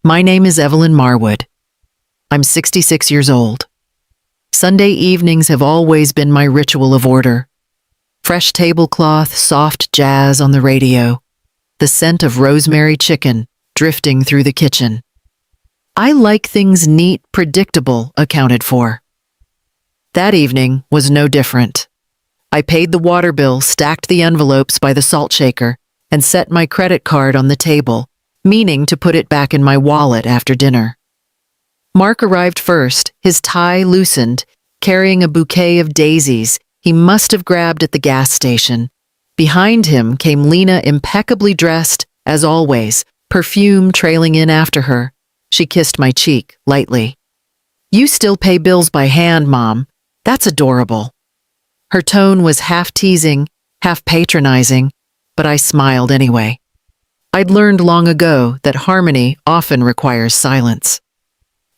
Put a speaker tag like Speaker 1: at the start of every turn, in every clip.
Speaker 1: My name is Evelyn Marwood. I'm 66 years old. Sunday evenings have always been my ritual of order. Fresh tablecloth, soft jazz on the radio, the scent of rosemary chicken drifting through the kitchen. I like things neat, predictable, accounted for. That evening was no different. I paid the water bill, stacked the envelopes by the salt shaker, and set my credit card on the table, meaning to put it back in my wallet after dinner. Mark arrived first, his tie loosened, carrying a bouquet of daisies he must have grabbed at the gas station. Behind him came Lena, impeccably dressed, as always, perfume trailing in after her. She kissed my cheek, lightly. "You still pay bills by hand, Mom. That's adorable." Her tone was half teasing, half patronizing, but I smiled anyway. I'd learned long ago that harmony often requires silence.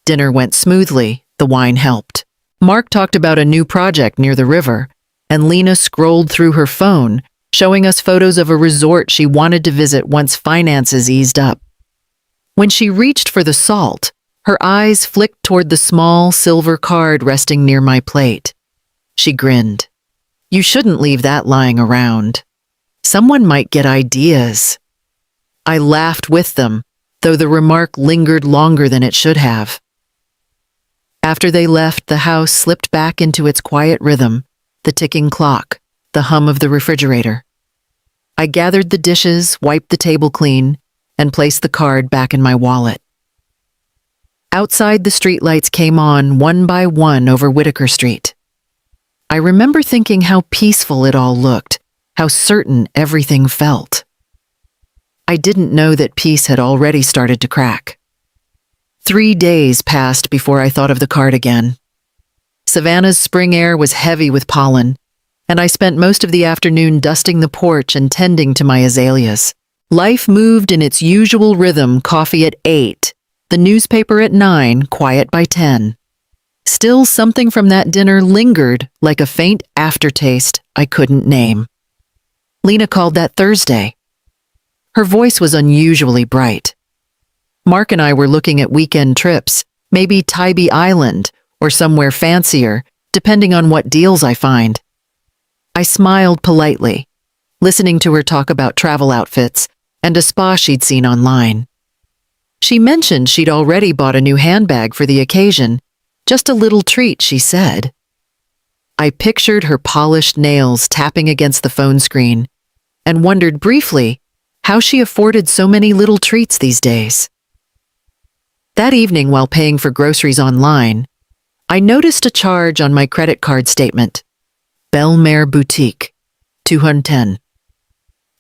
Speaker 1: Dinner went smoothly, the wine helped. Mark talked about a new project near the river, and Lena scrolled through her phone, showing us photos of a resort she wanted to visit once finances eased up. When she reached for the salt, her eyes flicked toward the small silver card resting near my plate. She grinned. "You shouldn't leave that lying around. Someone might get ideas." I laughed with them, though the remark lingered longer than it should have. After they left, the house slipped back into its quiet rhythm, the ticking clock, the hum of the refrigerator. I gathered the dishes, wiped the table clean, and placed the card back in my wallet. Outside, the streetlights came on one by one over Whitaker Street. I remember thinking how peaceful it all looked, how certain everything felt. I didn't know that peace had already started to crack. 3 days passed before I thought of the card again. Savannah's spring air was heavy with pollen, and I spent most of the afternoon dusting the porch and tending to my azaleas. Life moved in its usual rhythm, coffee at 8, the newspaper at 9, quiet by 10. Still, something from that dinner lingered like a faint aftertaste I couldn't name. Lena called that Thursday. Her voice was unusually bright. Mark and I were looking at weekend trips, maybe Tybee Island or somewhere fancier, depending on what deals I find. I smiled politely, listening to her talk about travel outfits and a spa she'd seen online. She mentioned she'd already bought a new handbag for the occasion, just a little treat, she said. I pictured her polished nails tapping against the phone screen and wondered briefly how she afforded so many little treats these days. That evening, while paying for groceries online, I noticed a charge on my credit card statement. Belmare Boutique, $210.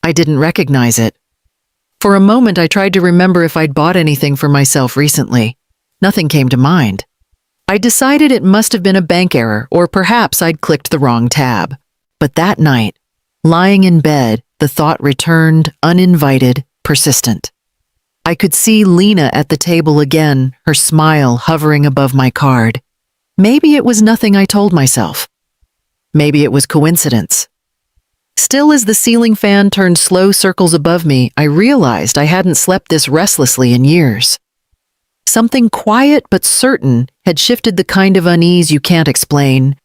Speaker 1: I didn't recognize it. For a moment, I tried to remember if I'd bought anything for myself recently. Nothing came to mind. I decided it must have been a bank error, or perhaps I'd clicked the wrong tab. But that night, lying in bed, the thought returned, uninvited, persistent. I could see Lena at the table again, her smile hovering above my card. Maybe it was nothing I told myself. Maybe it was coincidence. Still, as the ceiling fan turned slow circles above me, I realized I hadn't slept this restlessly in years. Something quiet but certain had shifted the kind of unease you can't explain,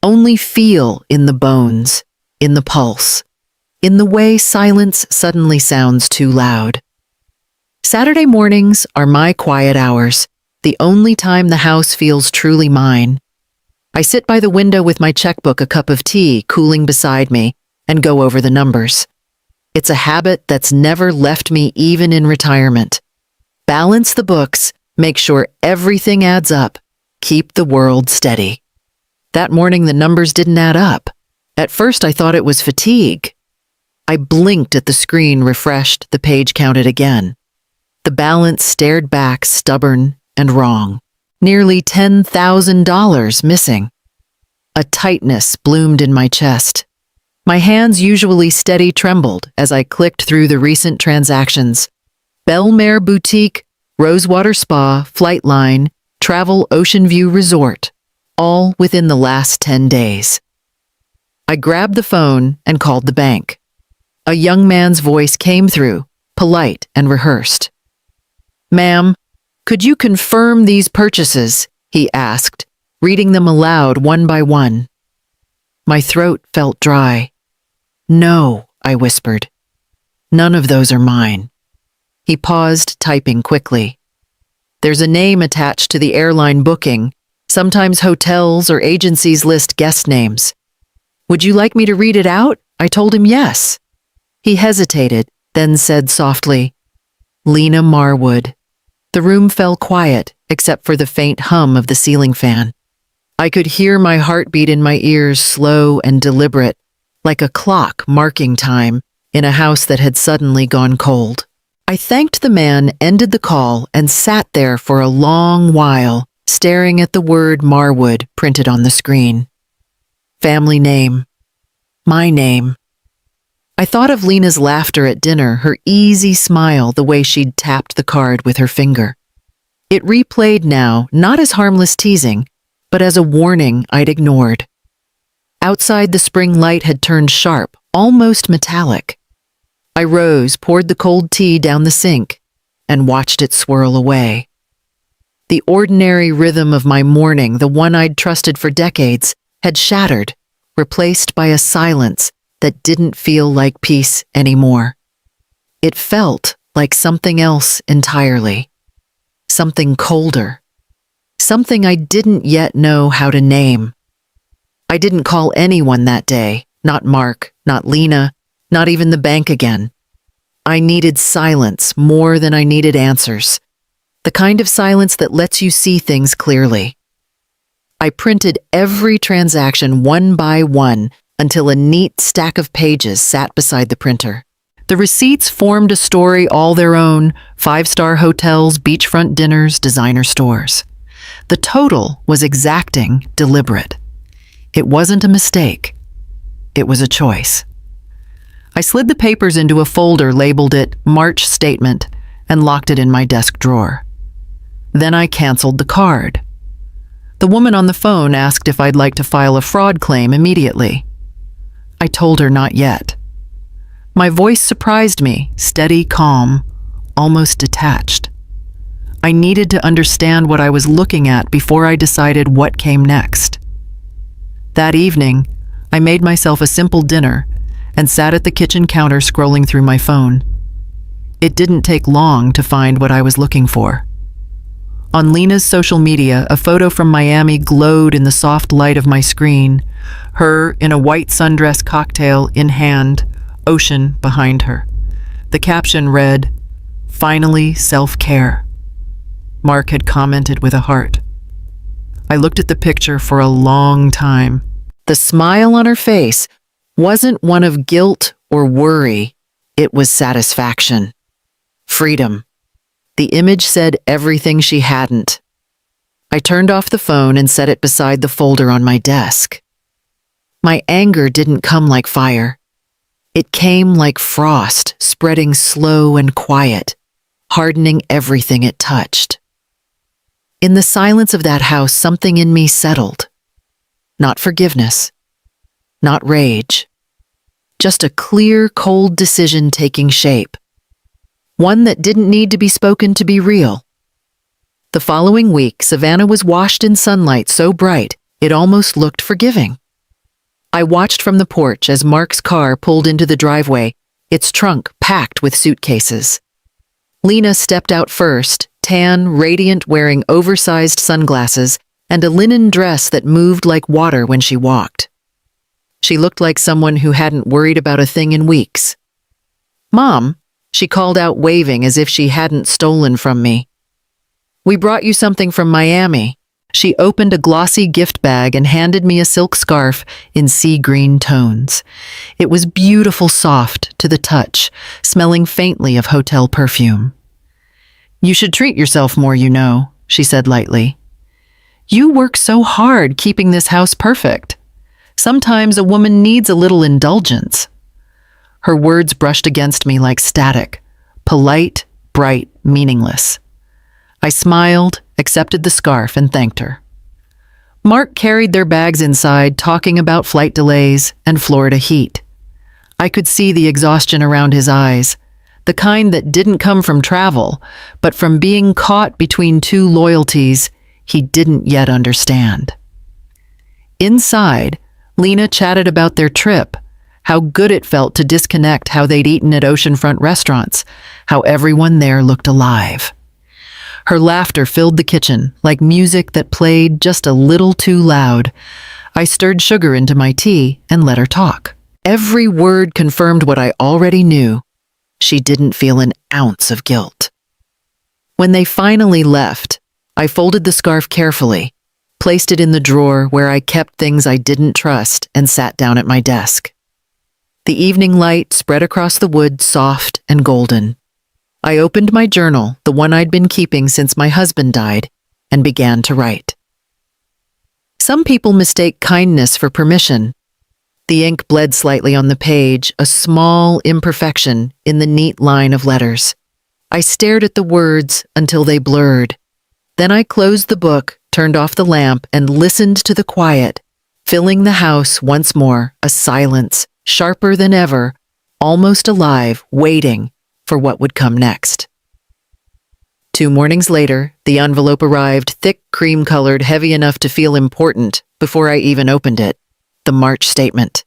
Speaker 1: only feel in the bones, in the pulse, in the way silence suddenly sounds too loud. Saturday mornings are my quiet hours, the only time the house feels truly mine. I sit by the window with my checkbook, a cup of tea cooling beside me, and go over the numbers. It's a habit that's never left me even in retirement. Balance the books, make sure everything adds up, keep the world steady. That morning the numbers didn't add up. At first I thought it was fatigue. I blinked at the screen, refreshed, the page counted again. The balance stared back, stubborn and wrong. Nearly $10,000 missing. A tightness bloomed in my chest. My hands, usually steady, trembled as I clicked through the recent transactions. Belmare Boutique, Rosewater Spa, Flightline, Travel Ocean View Resort, all within the last 10 days. I grabbed the phone and called the bank. A young man's voice came through, polite and rehearsed. "Ma'am, "Could you confirm these purchases?" he asked, reading them aloud one by one. My throat felt dry. "No," I whispered. "None of those are mine." He paused, typing quickly. "There's a name attached to the airline booking. Sometimes hotels or agencies list guest names. Would you like me to read it out?" I told him yes. He hesitated, then said softly, "Lena Marwood." The room fell quiet, except for the faint hum of the ceiling fan. I could hear my heartbeat in my ears, slow and deliberate, like a clock marking time in a house that had suddenly gone cold. I thanked the man, ended the call, and sat there for a long while, staring at the word Marwood printed on the screen. Family name. My name. I thought of Lena's laughter at dinner, her easy smile, the way she'd tapped the card with her finger. It replayed now, not as harmless teasing, but as a warning I'd ignored. Outside, the spring light had turned sharp, almost metallic. I rose, poured the cold tea down the sink, and watched it swirl away. The ordinary rhythm of my morning, the one I'd trusted for decades, had shattered, replaced by a silence that didn't feel like peace anymore. It felt like something else entirely. Something colder. Something I didn't yet know how to name. I didn't call anyone that day, not Mark, not Lena, not even the bank again. I needed silence more than I needed answers. The kind of silence that lets you see things clearly. I printed every transaction one by one until a neat stack of pages sat beside the printer. The receipts formed a story all their own: 5-star hotels, beachfront dinners, designer stores. The total was exacting, deliberate. It wasn't a mistake. It was a choice. I slid the papers into a folder, labeled it March Statement, and locked it in my desk drawer. Then I canceled the card. The woman on the phone asked if I'd like to file a fraud claim immediately. I told her not yet. My voice surprised me, steady, calm, almost detached. I needed to understand what I was looking at before I decided what came next. That evening, I made myself a simple dinner and sat at the kitchen counter scrolling through my phone. It didn't take long to find what I was looking for. On Lena's social media, a photo from Miami glowed in the soft light of my screen, her in a white sundress, cocktail in hand, ocean behind her. The caption read, "Finally self-care." Mark had commented with a heart. I looked at the picture for a long time. The smile on her face wasn't one of guilt or worry, it was satisfaction. Freedom. The image said everything she hadn't. I turned off the phone and set it beside the folder on my desk. My anger didn't come like fire. It came like frost, spreading slow and quiet, hardening everything it touched. In the silence of that house, something in me settled. Not forgiveness, not rage, just a clear, cold decision taking shape. One that didn't need to be spoken to be real. The following week, Savannah was washed in sunlight so bright it almost looked forgiving. I watched from the porch as Mark's car pulled into the driveway, its trunk packed with suitcases. Lena stepped out first, tan, radiant, wearing oversized sunglasses and a linen dress that moved like water when she walked. She looked like someone who hadn't worried about a thing in weeks. "Mom," she called out, waving as if she hadn't stolen from me. "We brought you something from Miami." She opened a glossy gift bag and handed me a silk scarf in sea green tones. It was beautiful, soft to the touch, smelling faintly of hotel perfume. "You should treat yourself more, you know," she said lightly. "You work so hard keeping this house perfect. Sometimes a woman needs a little indulgence." Her words brushed against me like static, polite, bright, meaningless. I smiled, accepted the scarf, and thanked her. Mark carried their bags inside, talking about flight delays and Florida heat. I could see the exhaustion around his eyes, the kind that didn't come from travel, but from being caught between two loyalties he didn't yet understand. Inside, Lena chatted about their trip, how good it felt to disconnect, how they'd eaten at oceanfront restaurants, how everyone there looked alive. Her laughter filled the kitchen like music that played just a little too loud. I stirred sugar into my tea and let her talk. Every word confirmed what I already knew. She didn't feel an ounce of guilt. When they finally left, I folded the scarf carefully, placed it in the drawer where I kept things I didn't trust, and sat down at my desk. The evening light spread across the wood, soft and golden. I opened my journal, the one I'd been keeping since my husband died, and began to write. Some people mistake kindness for permission. The ink bled slightly on the page, a small imperfection in the neat line of letters. I stared at the words until they blurred. Then I closed the book, turned off the lamp, and listened to the quiet, filling the house once more, a silence, sharper than ever, almost alive, waiting for what would come next. 2 mornings later, the envelope arrived, thick, cream-colored, heavy enough to feel important before I even opened it. The March statement.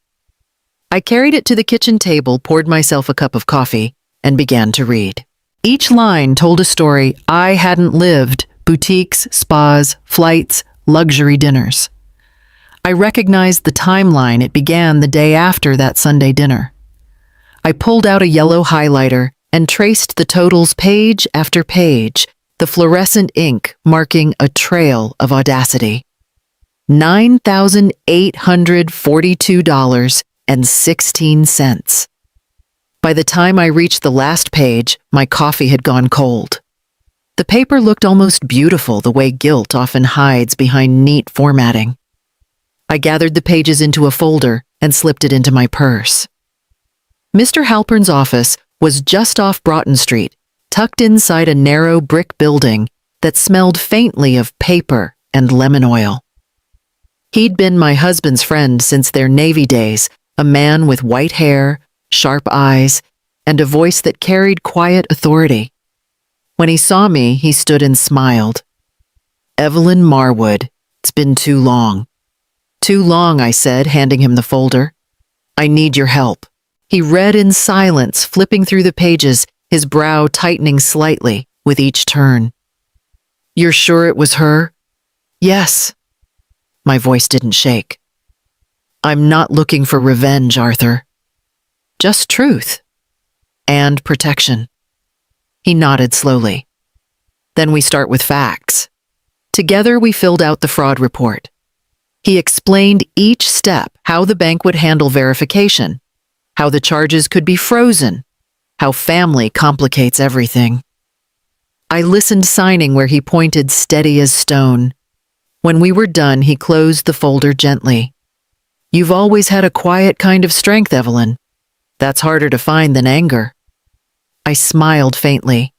Speaker 1: I carried it to the kitchen table, poured myself a cup of coffee, and began to read. Each line told a story I hadn't lived: boutiques, spas, flights, luxury dinners. I recognized the timeline. It began the day after that Sunday dinner. I pulled out a yellow highlighter and traced the totals page after page, the fluorescent ink marking a trail of audacity. $9,842.16. By the time I reached the last page, my coffee had gone cold. The paper looked almost beautiful, the way guilt often hides behind neat formatting. I gathered the pages into a folder and slipped it into my purse. Mr. Halpern's office was just off Broughton Street, tucked inside a narrow brick building that smelled faintly of paper and lemon oil. He'd been my husband's friend since their Navy days, a man with white hair, sharp eyes, and a voice that carried quiet authority. When he saw me, he stood and smiled. "Evelyn Marwood, it's been too long." "Too long," I said, handing him the folder. "I need your help." He read in silence, flipping through the pages, his brow tightening slightly with each turn. "You're sure it was her?" "Yes." My voice didn't shake. "I'm not looking for revenge, Arthur. Just truth. And protection." He nodded slowly. "Then we start with facts." Together we filled out the fraud report. He explained each step, how the bank would handle verification, how the charges could be frozen, how family complicates everything. I listened, signing where he pointed, steady as stone. When we were done, he closed the folder gently. "You've always had a quiet kind of strength, Evelyn. That's harder to find than anger." I smiled faintly.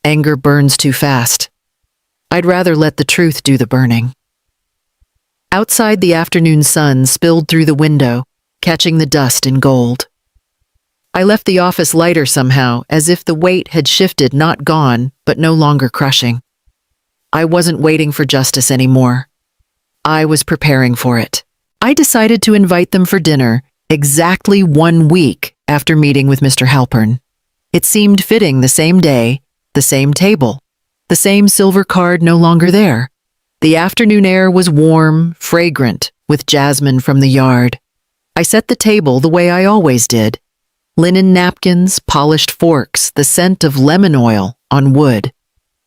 Speaker 1: Anger burns too fast. I'd rather let the truth do the burning. Outside, the afternoon sun spilled through the window, catching the dust in gold. I left the office lighter somehow, as if the weight had shifted, not gone, but no longer crushing. I wasn't waiting for justice anymore. I was preparing for it. I decided to invite them for dinner exactly 1 week after meeting with Mr. Halpern. It seemed fitting, the same day, the same table, the same silver card no longer there. The afternoon air was warm, fragrant, with jasmine from the yard. I set the table the way I always did. Linen napkins, polished forks, the scent of lemon oil on wood.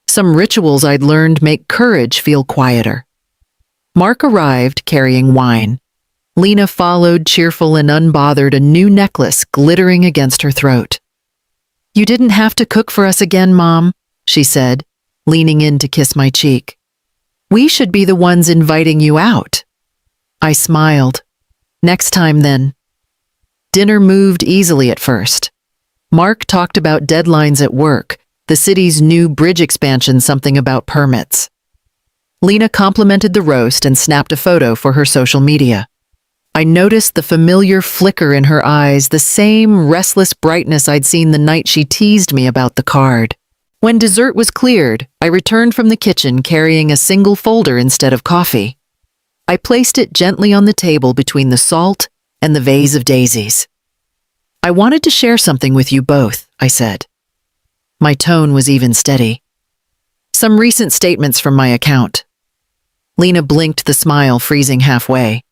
Speaker 1: Some rituals I'd learned make courage feel quieter. Mark arrived carrying wine. Lena followed, cheerful and unbothered, a new necklace glittering against her throat. "You didn't have to cook for us again, Mom," she said, leaning in to kiss my cheek. "We should be the ones inviting you out." I smiled. "Next time, then." Dinner moved easily at first. Mark talked about deadlines at work, the city's new bridge expansion, something about permits. Lena complimented the roast and snapped a photo for her social media. I noticed the familiar flicker in her eyes, the same restless brightness I'd seen the night she teased me about the card. When dessert was cleared, I returned from the kitchen carrying a single folder instead of coffee. I placed it gently on the table between the salt and the vase of daisies. I wanted to share something with you both, I said. My tone was even steady. Some recent statements from my account. Lena blinked, the smile freezing halfway.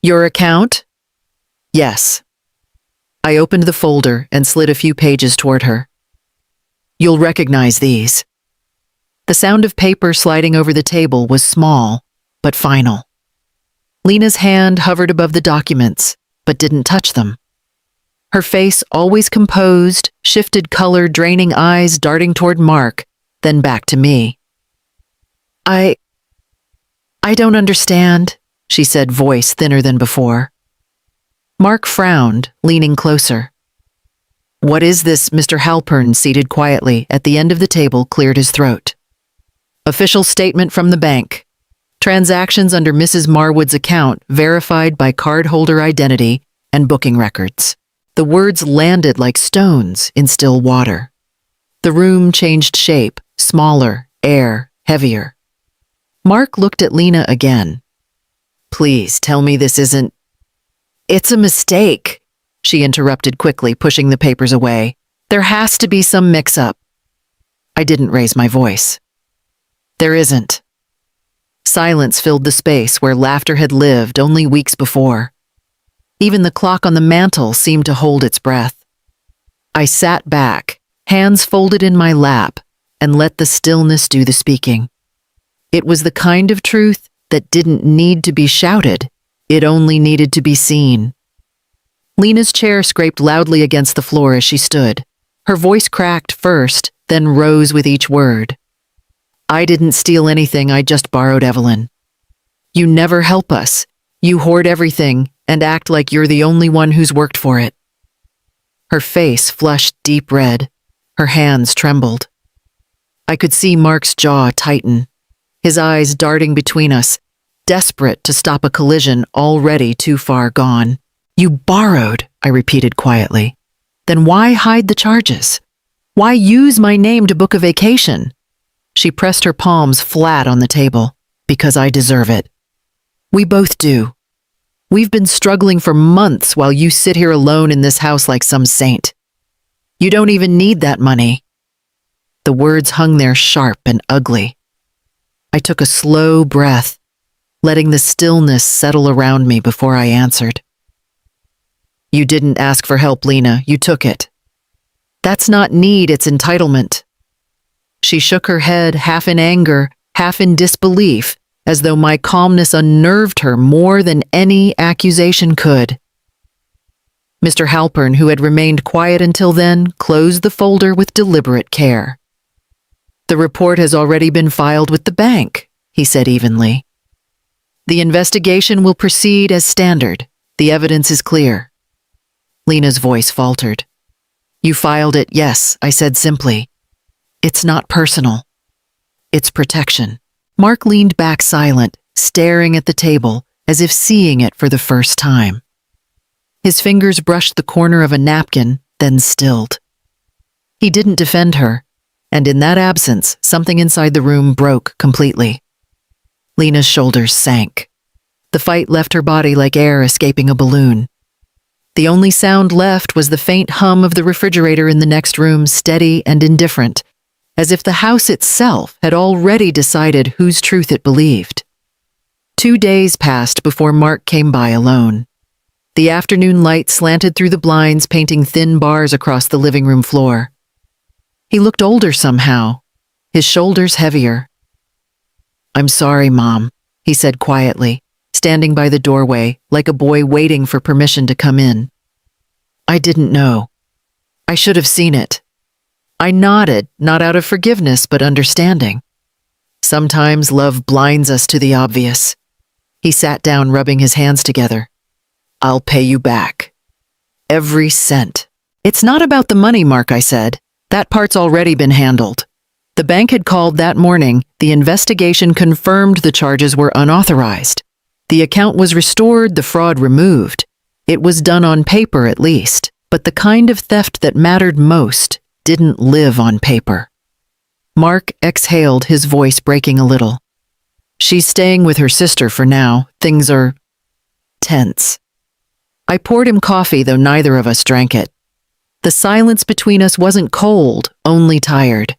Speaker 1: Your account? Yes. I opened the folder and slid a few pages toward her. You'll recognize these. The sound of paper sliding over the table was small, but final. Lena's hand hovered above the documents, but didn't touch them. Her face, always composed, shifted color, draining eyes darting toward Mark, then back to me. I don't understand, she said, voice thinner than before. Mark frowned, leaning closer. What is this? Mr. Halpern, seated quietly at the end of the table, cleared his throat. Official statement from the bank. Transactions under Mrs. Marwood's account verified by cardholder identity and booking records. The words landed like stones in still water. The room changed shape, smaller, air heavier. Mark looked at Lena again. Please tell me this isn't... It's a mistake, she interrupted quickly, pushing the papers away. There has to be some mix-up. I didn't raise my voice. There isn't. Silence filled the space where laughter had lived only weeks before. Even the clock on the mantel seemed to hold its breath. I sat back, hands folded in my lap, and let the stillness do the speaking. It was the kind of truth that didn't need to be shouted, it only needed to be seen. Lena's chair scraped loudly against the floor as she stood. Her voice cracked first, then rose with each word. I didn't steal anything, I just borrowed Evelyn. You never help us. You hoard everything and act like you're the only one who's worked for it. Her face flushed deep red. Her hands trembled. I could see Mark's jaw tighten, his eyes darting between us, desperate to stop a collision already too far gone. You borrowed, I repeated quietly. Then why hide the charges? Why use my name to book a vacation? She pressed her palms flat on the table. Because I deserve it. We both do. We've been struggling for months while you sit here alone in this house like some saint. You don't even need that money. The words hung there sharp and ugly. I took a slow breath, letting the stillness settle around me before I answered. You didn't ask for help, Lena. You took it. That's not need, it's entitlement. She shook her head, half in anger, half in disbelief, as though my calmness unnerved her more than any accusation could. Mr. Halpern, who had remained quiet until then, closed the folder with deliberate care. The report has already been filed with the bank, he said evenly. The investigation will proceed as standard. The evidence is clear. Lena's voice faltered. You filed it, yes, I said simply. It's not personal. It's protection. Mark leaned back silent, staring at the table as if seeing it for the first time. His fingers brushed the corner of a napkin, then stilled. He didn't defend her, and in that absence, something inside the room broke completely. Lena's shoulders sank. The fight left her body like air escaping a balloon. The only sound left was the faint hum of the refrigerator in the next room, steady and indifferent, as if the house itself had already decided whose truth it believed. 2 days passed before Mark came by alone. The afternoon light slanted through the blinds, painting thin bars across the living room floor. He looked older somehow, his shoulders heavier. I'm sorry, Mom, he said quietly, standing by the doorway like a boy waiting for permission to come in. I didn't know. I should have seen it. I nodded, not out of forgiveness, but understanding. Sometimes love blinds us to the obvious. He sat down, rubbing his hands together. I'll pay you back. Every cent. It's not about the money, Mark, I said. That part's already been handled. The bank had called that morning. The investigation confirmed the charges were unauthorized. The account was restored, the fraud removed. It was done on paper at least, but the kind of theft that mattered most didn't live on paper. Mark exhaled, his voice breaking a little. She's staying with her sister for now. Things are tense. I poured him coffee, though neither of us drank it. The silence between us wasn't cold, only tired.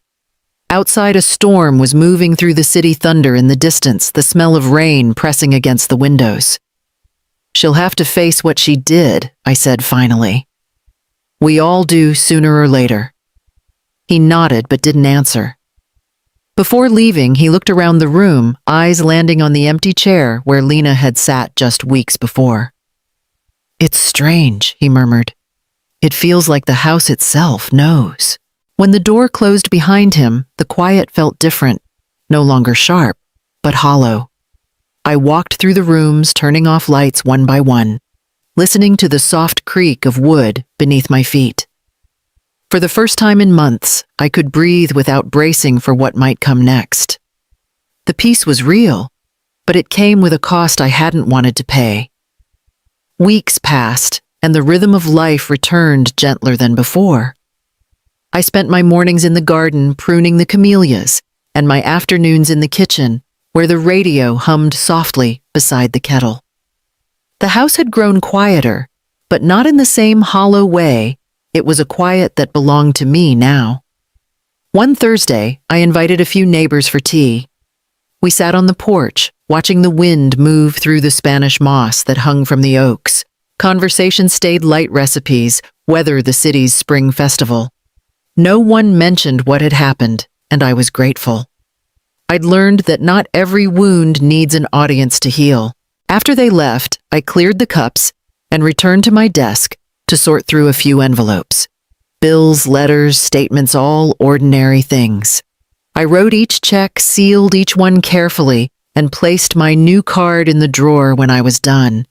Speaker 1: Outside, a storm was moving through the city, thunder in the distance, the smell of rain pressing against the windows. She'll have to face what she did, I said finally. We all do, sooner or later. He nodded but didn't answer. Before leaving, he looked around the room, eyes landing on the empty chair where Lena had sat just weeks before. It's strange, he murmured. It feels like the house itself knows. When the door closed behind him, the quiet felt different, no longer sharp, but hollow. I walked through the rooms, turning off lights one by one, listening to the soft creak of wood beneath my feet. For the first time in months, I could breathe without bracing for what might come next. The peace was real, but it came with a cost I hadn't wanted to pay. Weeks passed, and the rhythm of life returned gentler than before. I spent my mornings in the garden pruning the camellias, and my afternoons in the kitchen, where the radio hummed softly beside the kettle. The house had grown quieter, but not in the same hollow way. It was a quiet that belonged to me now. One Thursday, I invited a few neighbors for tea. We sat on the porch, watching the wind move through the Spanish moss that hung from the oaks. Conversation stayed light: recipes, weather, the city's spring festival. No one mentioned what had happened, and I was grateful. I'd learned that not every wound needs an audience to heal. After they left, I cleared the cups and returned to my desk to sort through a few envelopes. Bills, letters, statements, all ordinary things. I wrote each check, sealed each one carefully, and placed my new card in the drawer when I was done.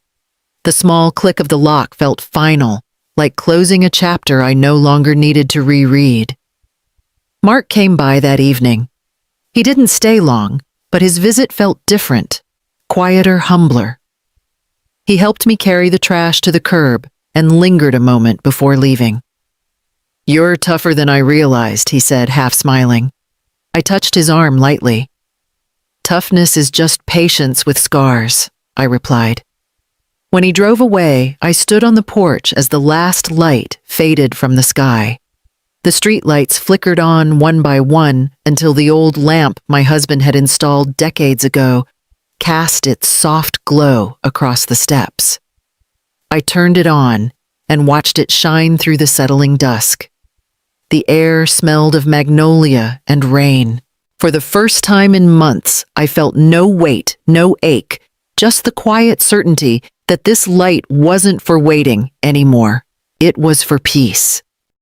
Speaker 1: The small click of the lock felt final, like closing a chapter I no longer needed to reread. Mark came by that evening. He didn't stay long, but his visit felt different, quieter, humbler. He helped me carry the trash to the curb and lingered a moment before leaving. "You're tougher than I realized," he said, half smiling. I touched his arm lightly. "Toughness is just patience with scars," I replied. When he drove away, I stood on the porch as the last light faded from the sky. The street lights flickered on one by one until the old lamp my husband had installed decades ago cast its soft glow across the steps. I turned it on and watched it shine through the settling dusk. The air smelled of magnolia and rain. For the first time in months, I felt no weight, no ache, just the quiet certainty that this light wasn't for waiting anymore. It was for peace.